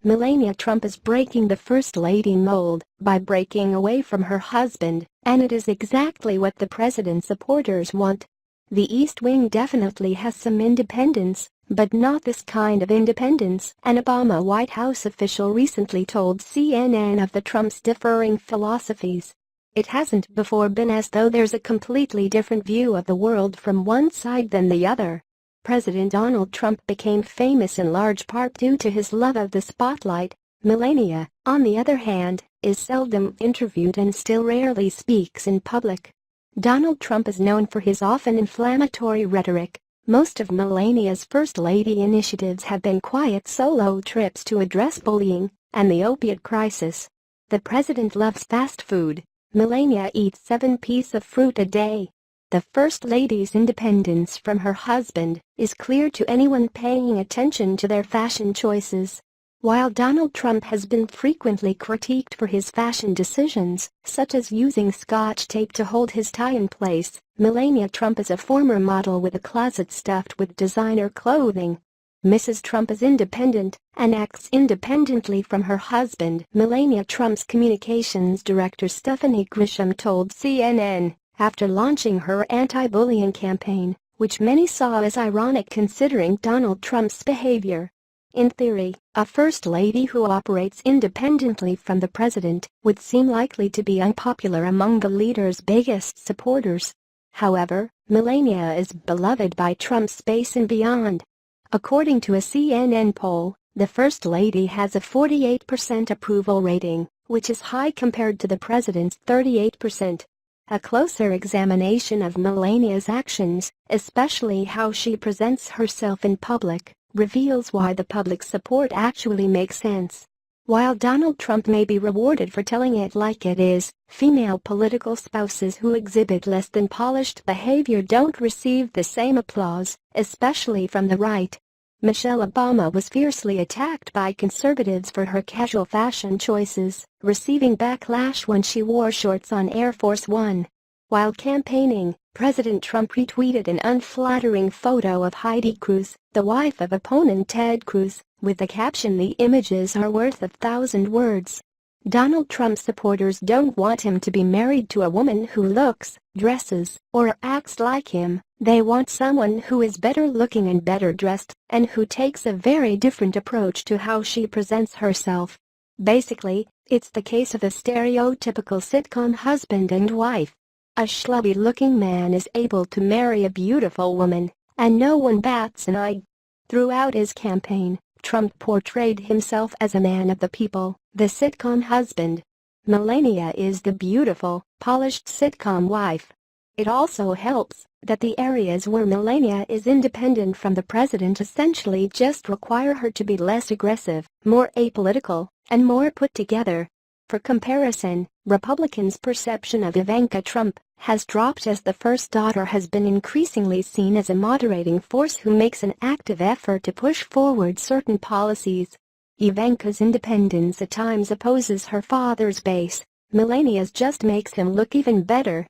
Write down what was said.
Melania Trump is breaking the First Lady mold by breaking away from her husband, and it is exactly what the president's supporters want. The East Wing definitely has some independence, but not this kind of independence, an Obama White House official recently told CNN of the Trumps' differing philosophies. It hasn't before been as though there's a completely different view of the world from one side than the other. President Donald Trump became famous in large part due to his love of the spotlight. Melania, on the other hand, is seldom interviewed and still rarely speaks in public. Donald Trump is known for his often inflammatory rhetoric. Most of Melania's First Lady initiatives have been quiet solo trips to address bullying and the opiate crisis. The president loves fast food. Melania eats 7 pieces of fruit a day. The First Lady's independence from her husband is clear to anyone paying attention to their fashion choices. While Donald Trump has been frequently critiqued for his fashion decisions, such as using Scotch tape to hold his tie in place, Melania Trump is a former model with a closet stuffed with designer clothing. Mrs. Trump is independent and acts independently from her husband. Melania Trump's communications director Stephanie Grisham told CNN, after launching her anti-bullying campaign, which many saw as ironic considering Donald Trump's behavior. In theory, a First Lady who operates independently from the president would seem likely to be unpopular among the leader's biggest supporters. However, Melania is beloved by Trump's base and beyond. According to a CNN poll, the First Lady has a 48% approval rating, which is high compared to the president's 38%. A closer examination of Melania's actions, especially how she presents herself in public, reveals why the public support actually makes sense. While Donald Trump may be rewarded for telling it like it is, female political spouses who exhibit less than polished behavior don't receive the same applause, especially from the right. Michelle Obama was fiercely attacked by conservatives for her casual fashion choices, receiving backlash when she wore shorts on Air Force One. While campaigning, President Trump retweeted an unflattering photo of Heidi Cruz, the wife of opponent Ted Cruz, with the caption, "The images are worth 1,000 words." Donald Trump supporters don't want him to be married to a woman who looks, dresses, or acts like him. They want someone who is better looking and better dressed, and who takes a very different approach to how she presents herself. Basically, it's the case of a stereotypical sitcom husband and wife. A schlubby-looking man is able to marry a beautiful woman, and no one bats an eye. Throughout his campaign, Trump portrayed himself as a man of the people, the sitcom husband. Melania is the beautiful, polished sitcom wife. It also helps that the areas where Melania is independent from the president essentially just require her to be less aggressive, more apolitical, and more put together. For comparison, Republicans' perception of Ivanka Trump has dropped as the first daughter has been increasingly seen as a moderating force who makes an active effort to push forward certain policies. Ivanka's independence at times opposes her father's base. Melania's just makes him look even better.